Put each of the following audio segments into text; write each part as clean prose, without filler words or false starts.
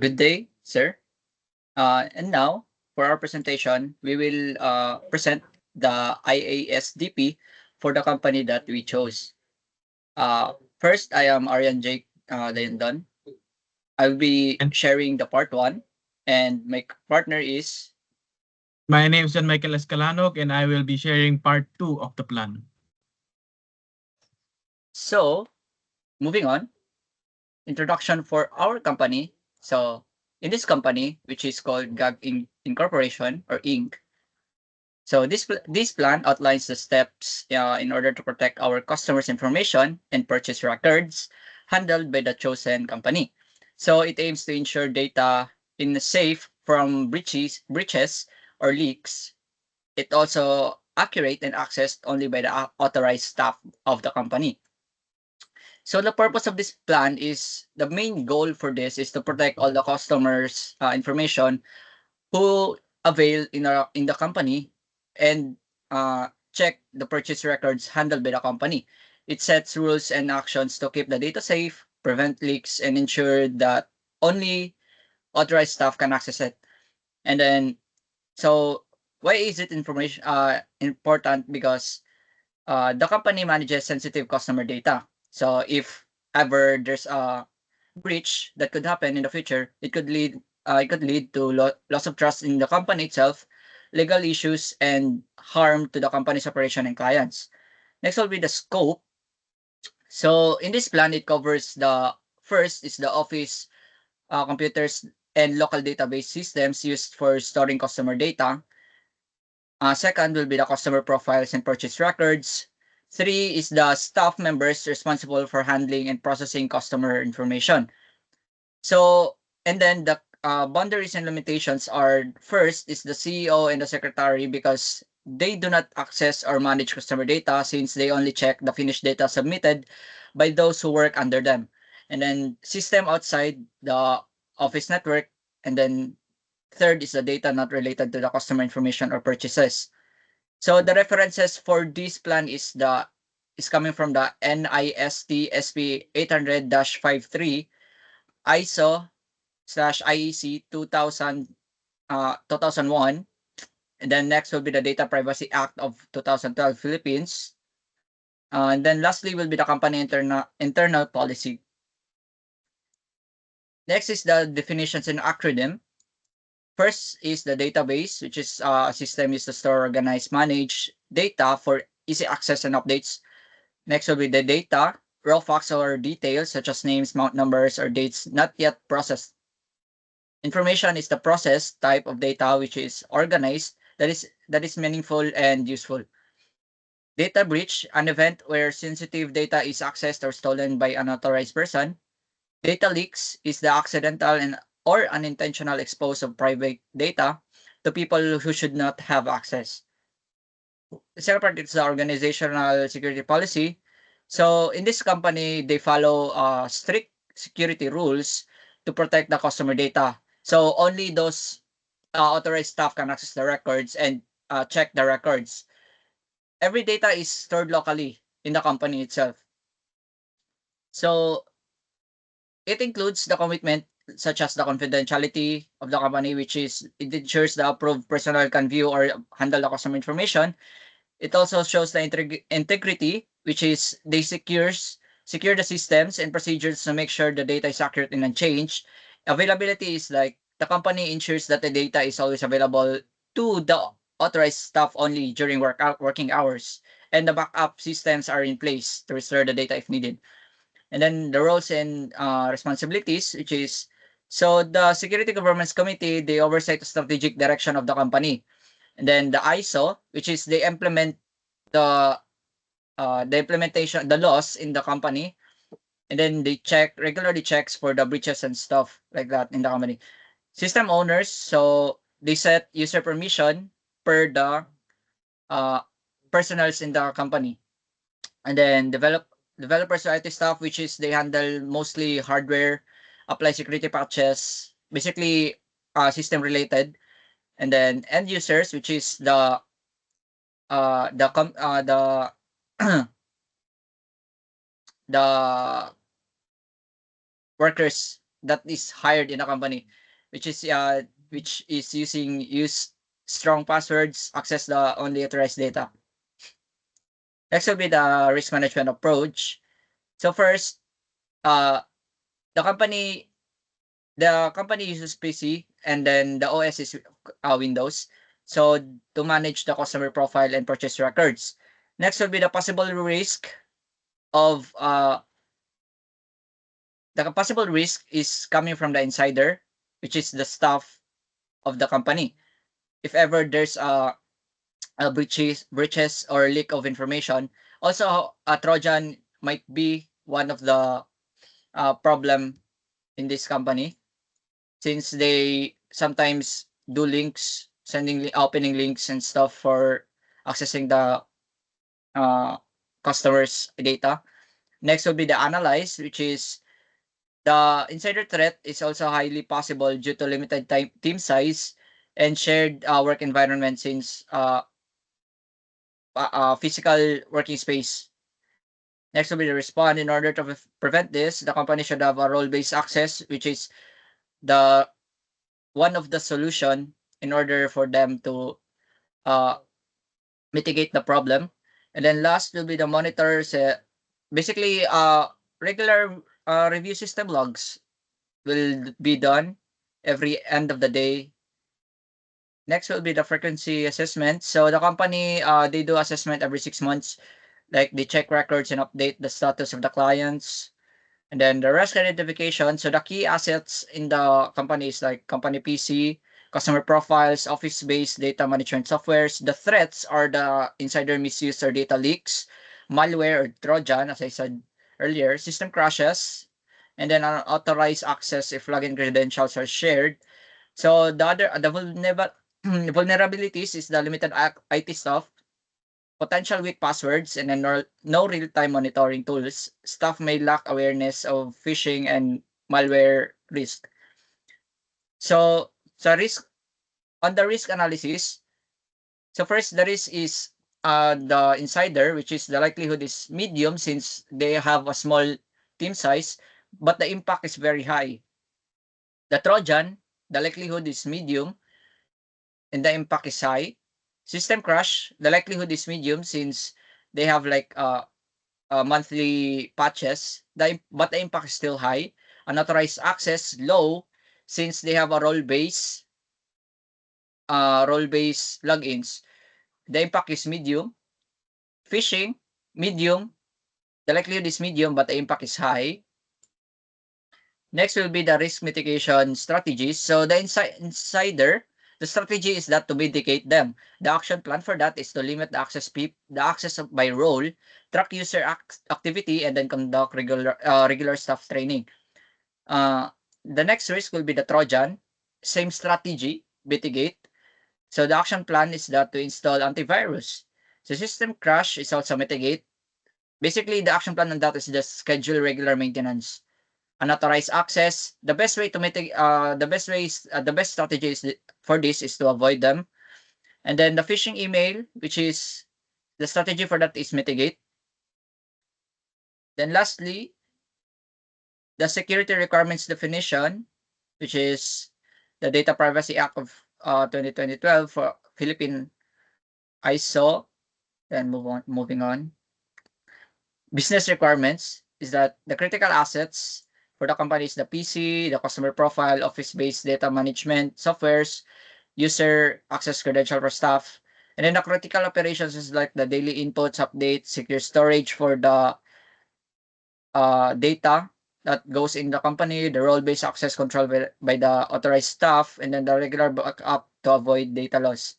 Good day, sir. And now, for our presentation, we will present the IASDP for the company that we chose. First, I am Arian Jake Dayandon. I'll be And sharing the part one, and my partner is. my name is John Michael Escalanog, and I will be sharing part 2 of the plan. So, moving on, introduction for our company. So, in this company, which is called GAG Incorporation or Inc., so this plan outlines the steps in order to protect our customers' information and purchase records handled by the chosen company. So it aims to ensure data in safe from breaches or leaks. It also accurate and accessed only by the authorized staff of the company. So the purpose of this plan is the main goal for this is to protect all the customers' information who avail in the company and check the purchase records handled by the company. It sets rules and actions to keep the data safe, prevent leaks, and ensure that only authorized staff can access it. And then, so why is it information important? Because the company manages sensitive customer data. So if ever there's a breach that could happen in the future, it could lead to loss of trust in the company itself, legal issues, and harm to the company's operation and clients. Next will be the scope. So in this plan, it covers the first is the office computers and local database systems used for storing customer data. Second will be the customer profiles and purchase records. Three is the staff members responsible for handling and processing customer information. So, and then the boundaries and limitations are first is the CEO and the secretary because they do not access or manage customer data since they only check the finished data submitted by those who work under them. And then system outside the office network. And then third is the data not related to the customer information or purchases. So the references for this plan is coming from the NIST SP 800-53 ISO IEC 2001. And then next will be the Data Privacy Act of 2012 Philippines. And then lastly will be the company internal policy. Next is the definitions and acronym. First is the database, which is a system used to store, organize, manage data for easy access and updates. Next will be the data, raw facts or details such as names, mount numbers, or dates not yet processed. Information is the process type of data which is organized that is meaningful and useful. Data breach, an event where sensitive data is accessed or stolen by an unauthorized person. Data leaks is the accidental and or unintentional expose of private data to people who should not have access. The second part is the organizational security policy. So in this company, they follow strict security rules to protect the customer data. So only those authorized staff can access the records and check the records. Every data is stored locally in the company itself. So it includes the commitment such as the confidentiality of the company, which is it ensures the approved personnel can view or handle the customer information. It also shows the integrity, which is they secure the systems and procedures to make sure the data is accurate and unchanged. Availability is like the company ensures that the data is always available to the authorized staff only during working hours, and the backup systems are in place to restore the data if needed. And then the roles and responsibilities, which is so the Security Governance Committee, they oversight the strategic direction of the company. And then the ISO, which is they implement the implementation, the laws in the company, and then they regularly checks for the breaches and stuff like that in the company. System owners, so they set user permission per the uh, personals in the company. And then developers or IT staff, which is they handle mostly hardware, apply security patches, basically system related. And then end users, which is the the workers that is hired in a company, which is use strong passwords, access the only authorized data. Next will be the risk management approach. So first, uh, the company the company uses PC and then the OS is Windows. So to manage the customer profile and purchase records. Next will be the possible risk of the possible risk is coming from the insider, which is the staff of the company. If ever there's a breaches or leak of information, also a Trojan might be one of the problem in this company, since they sometimes do links, opening links and stuff for accessing the uh, customers' data. Next will be the analyze, which is the insider threat is also highly possible due to limited team size and shared work environment, since physical working space. Next will be the respond. In order to prevent this, the company should have a role-based access, which is the one of the solution in order for them to uh, mitigate the problem. And then last will be the monitors. Basically, regular review system logs will be done every end of the day. Next will be the frequency assessment. So the company, they do assessment every 6 months. Like they check records and update the status of the clients. And then the risk identification. So the key assets in the company is like company PC, customer profiles, office-based data management softwares. The threats are the insider misuse or data leaks, malware or Trojan, as I said earlier, system crashes, and then unauthorized access if login credentials are shared. So the vulnerabilities is the limited IT stuff, potential weak passwords, and then no real-time monitoring tools. Staff may lack awareness of phishing and malware risk. So risk on the risk analysis. So first, the risk is the insider, which is the likelihood is medium since they have a small team size, but the impact is very high. The Trojan, the likelihood is medium and the impact is high. System crash, the likelihood is medium since they have like monthly patches, but the impact is still high. Unauthorized access, low, since they have a role-based logins. The impact is medium. Phishing, medium. The likelihood is medium, but the impact is high. Next will be the risk mitigation strategies. So the insider, the strategy is that to mitigate them. The action plan for that is to limit the access by role, track user activity, and then conduct regular staff training. The next risk will be the Trojan. Same strategy, mitigate. So the action plan is that to install antivirus. The system crash is also mitigate. Basically, the action plan on that is just schedule regular maintenance. Unauthorized access. The best way to mitigate, the best strategy is for this is to avoid them. And then the phishing email, which is the strategy for that is mitigate. Then lastly, the security requirements definition, which is the Data Privacy Act of 2012 for Philippine ISO. Then moving on. Business requirements is that the critical assets for the company is the PC, the customer profile, office-based data management softwares, user access credential for staff. And then the critical operations is like the daily inputs, updates, secure storage for the data that goes in the company, the role-based access control by the authorized staff, and then the regular backup to avoid data loss.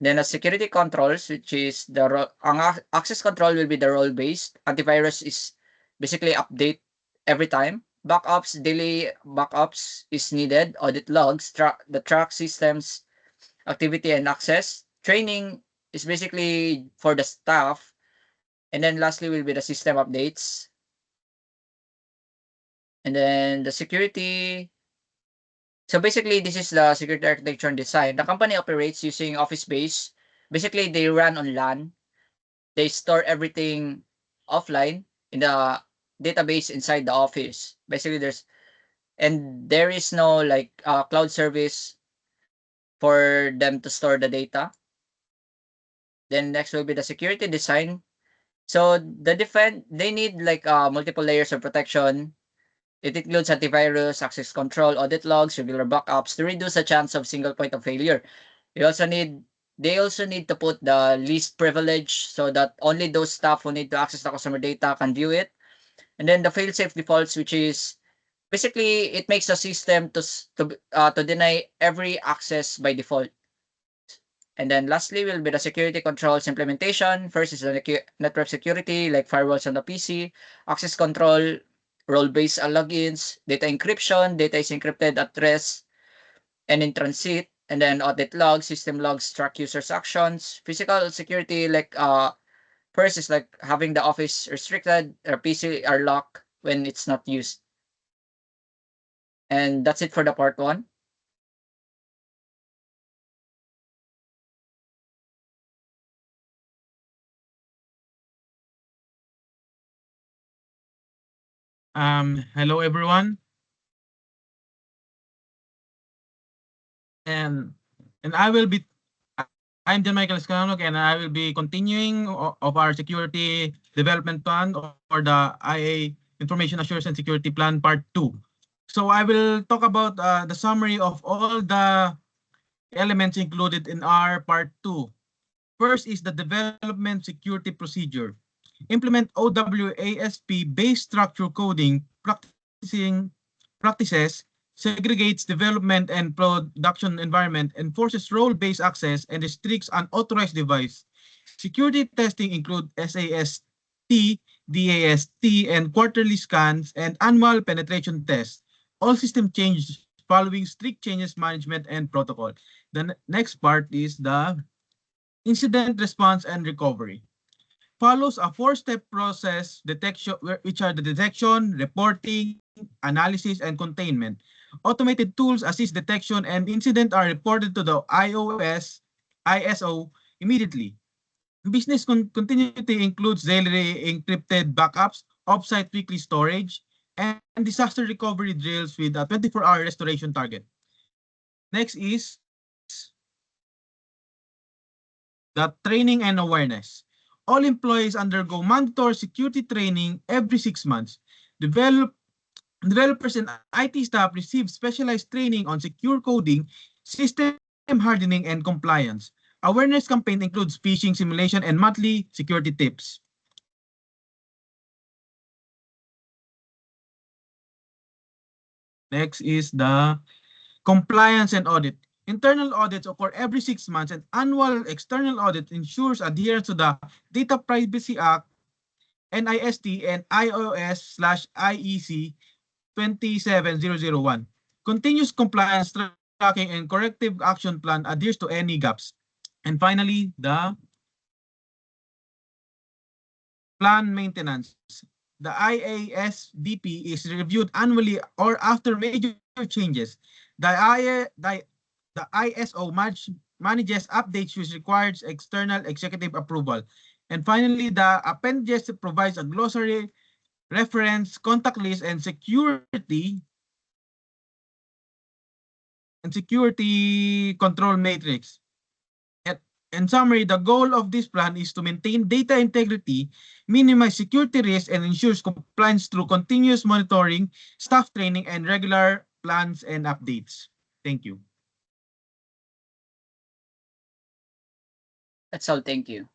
Then the security controls, which is access control will be the role-based. Antivirus is basically update every time. Backups, daily backups is needed. Audit logs, the track systems, activity and access. Training is basically for the staff. And then lastly will be the system updates. And then the security. So basically, this is the security architecture and design. The company operates using office space. Basically, they run on LAN. They store everything offline. in the database inside the office. Basically, there is no like cloud service for them to store the data. Then next will be the security design. So they need like multiple layers of protection. It includes antivirus, access control, audit logs, regular backups to reduce the chance of single point of failure. They also need to put the least privilege so that only those staff who need to access the customer data can view it. And then the fail-safe defaults, which is basically it makes the system to deny every access by default. And then lastly will be the security controls implementation. First is the network security, like firewalls on the PC, access control, role-based logins, data encryption, data is encrypted at rest and in transit, and then audit logs, system logs, track users' actions, physical security, like first is like having the office restricted or PC are locked when it's not used. And that's it for the part one. Hello everyone, and I will be. I'm John Michael Escalanog, and I will be continuing of our security development plan or the IA Information Assurance and Security Plan Part 2. So I will talk about the summary of all the elements included in our Part 2. First is the development security procedure. Implement OWASP-based structure coding practices, segregates development and production environment, enforces role-based access, and restricts unauthorized device. Security testing include SAST, DAST, and quarterly scans and annual penetration tests. All system changes following strict changes management and protocol. The next part is the incident response and recovery. Follows a four-step process detection, which are the detection, reporting, analysis, and containment. Automated tools assist detection and incident are reported to the ISO immediately. Business continuity includes daily encrypted backups, offsite weekly storage, and disaster recovery drills with a 24-hour restoration target. Next is the training and awareness. All employees undergo mandatory security training every 6 months. Developers and IT staff receive specialized training on secure coding, system hardening, and compliance. Awareness campaign includes phishing simulation and monthly security tips. Next is the compliance and audit. Internal audits occur every 6 months, and annual external audit ensures adherence to the Data Privacy Act, NIST, and iOS/IEC 27001. Continuous compliance tracking and corrective action plan adheres to any gaps. And finally, the plan maintenance. The IASDP is reviewed annually or after major changes. The ISO manages updates which requires external executive approval. And finally, the appendices provides a glossary, reference, contact list, and security control matrix. In summary, the goal of this plan is to maintain data integrity, minimize security risks, and ensures compliance through continuous monitoring, staff training, and regular plans and updates. Thank you. That's all. Thank you.